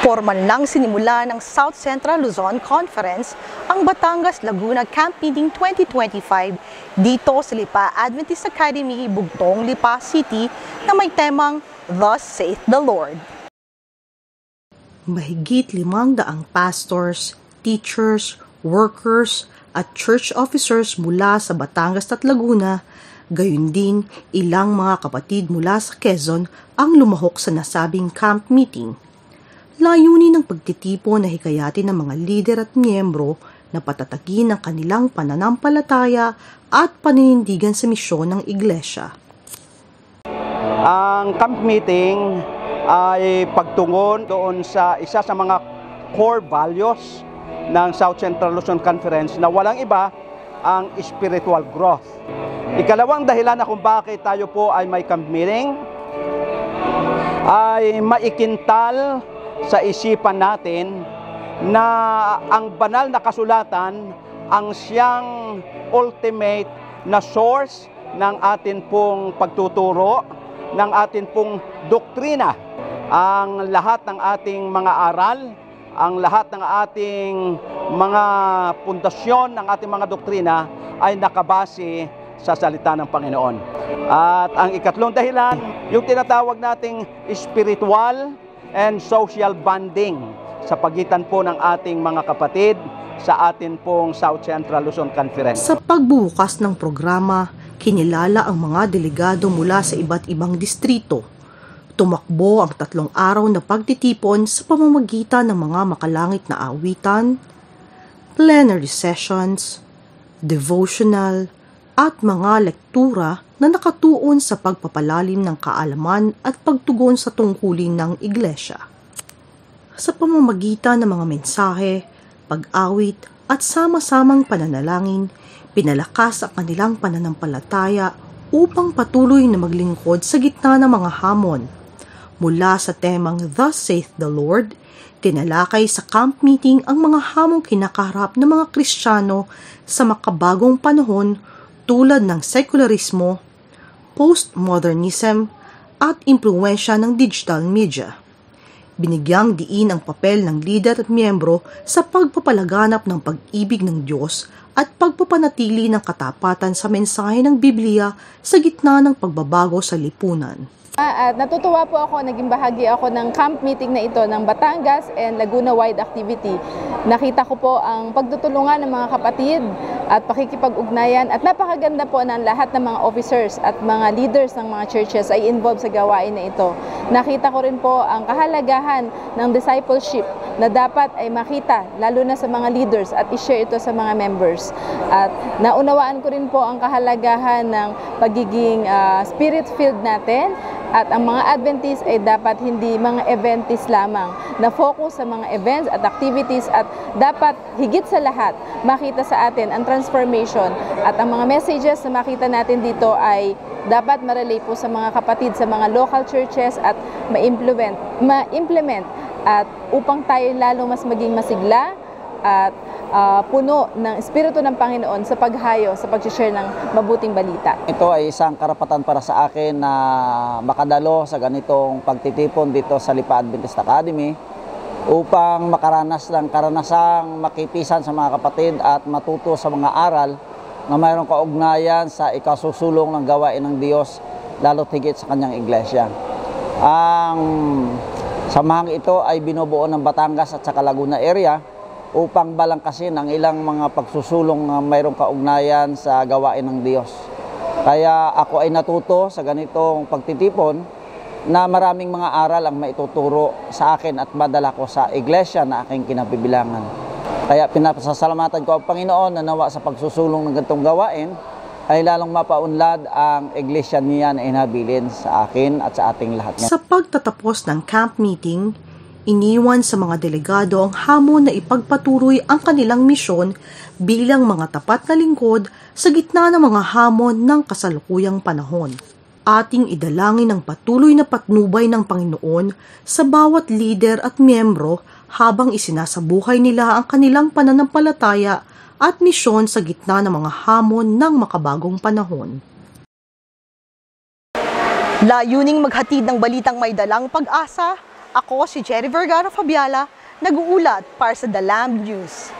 Formal nang sinimula ng South Central Luzon Conference ang Batangas Laguna Camp Meeting 2025 dito sa Lipa Adventist Academy, Bugtong, Lipa City na may temang Thus Saith the Lord. Mahigit 500 pastors, teachers, workers at church officers mula sa Batangas at Laguna, gayon din ilang mga kapatid mula sa Quezon ang lumahok sa nasabing camp meeting. Layunin ng pagtitipon na hikayatin ng mga lider at miyembro na patatagin ang kanilang pananampalataya at paninindigan sa misyon ng iglesia. Ang camp meeting ay pagtungon doon sa isa sa mga core values ng South Central Luzon Conference na walang iba ang spiritual growth. Ikalawang dahilan na kung bakit tayo po ay may camp meeting ay maikintal sa isipan natin na ang banal na kasulatan ang siyang ultimate na source ng atin pong pagtuturo, ng atin pong doktrina. Ang lahat ng ating mga aral, ang lahat ng ating mga pundasyon ng ating mga doktrina ay nakabase sa salita ng Panginoon. At ang ikatlong dahilan, yung tinatawag nating spiritual and social bonding sa pagitan po ng ating mga kapatid sa atin pong South Central Luzon Conference. Sa pagbubukas ng programa, kinilala ang mga delegado mula sa iba't ibang distrito. Tumakbo ang 3 araw na pagtitipon sa pamamagitan ng mga makalangit na awitan, plenary sessions, devotional, at mga lektura na nakatuon sa pagpapalalim ng kaalaman at pagtugon sa tungkulin ng iglesia. Sa pamamagitan ng mga mensahe, pag-awit at sama-samang pananalangin, pinalakas ang kanilang pananampalataya upang patuloy na maglingkod sa gitna ng mga hamon. Mula sa temang Thus Saith the Lord, tinalakay sa camp meeting ang mga hamong kinakaharap ng mga Kristiyano sa makabagong panahon tulad ng sekularismo, postmodernism, at impluwensya ng digital media. Binigyang diin ang papel ng lider at miyembro sa pagpapalaganap ng pag-ibig ng Diyos at pagpapanatili ng katapatan sa mensahe ng Biblia sa gitna ng pagbabago sa lipunan. At natutuwa po ako, naging bahagi ako ng camp meeting na ito ng Batangas and Laguna-wide activity. Nakita ko po ang pagtutulungan ng mga kapatid at pakikipag-ugnayan at napakaganda po ng lahat ng mga officers at mga leaders ng mga churches ay involved sa gawain na ito. Nakita ko rin po ang kahalagahan ng discipleship na dapat ay makita lalo na sa mga leaders at i-share ito sa mga members. At naunawaan ko rin po ang kahalagahan ng pagiging spirit-filled natin. At ang mga Adventist ay dapat hindi mga eventist lamang na focus sa mga events at activities at dapat higit sa lahat makita sa atin ang transformation at ang mga messages na makita natin dito ay dapat ma-relay po sa mga kapatid sa mga local churches at ma-implement at upang tayo lalo mas maging masigla at puno ng Espiritu ng Panginoon sa paghayo, sa pag-share ng mabuting balita. Ito ay isang karapatan para sa akin na makadalo sa ganitong pagtitipon dito sa Lipa Adventist Academy upang makaranas ng karanasang makipisan sa mga kapatid at matuto sa mga aral na mayroong kaugnayan sa ikasusulong ng gawain ng Diyos lalo't higit sa kanyang iglesia. Ang samahang ito ay binubuo ng Batangas at saka Laguna area upang balangkasin ang ilang mga pagsusulong na mayroong kaugnayan sa gawain ng Diyos. Kaya ako ay natuto sa ganitong pagtitipon na maraming mga aral ang maituturo sa akin at madala ko sa iglesia na aking kinabibilangan. Kaya pinasasalamatan ko ang Panginoon na nawa sa pagsusulong ng ganitong gawain ay lalong mapaunlad ang iglesia niya na inabilin sa akin at sa ating lahat. Sa pagtatapos ng camp meeting, iniwan sa mga delegado ang hamon na ipagpatuloy ang kanilang misyon bilang mga tapat na lingkod sa gitna ng mga hamon ng kasalukuyang panahon. Ating idalangin ang patuloy na patnubay ng Panginoon sa bawat lider at miyembro habang isinasabuhay nila ang kanilang pananampalataya at misyon sa gitna ng mga hamon ng makabagong panahon. Layuning maghatid ng balitang may dalang pag-asa Ako si Jerry Vergara Fabiala, nag-uulat para sa The Lamb News.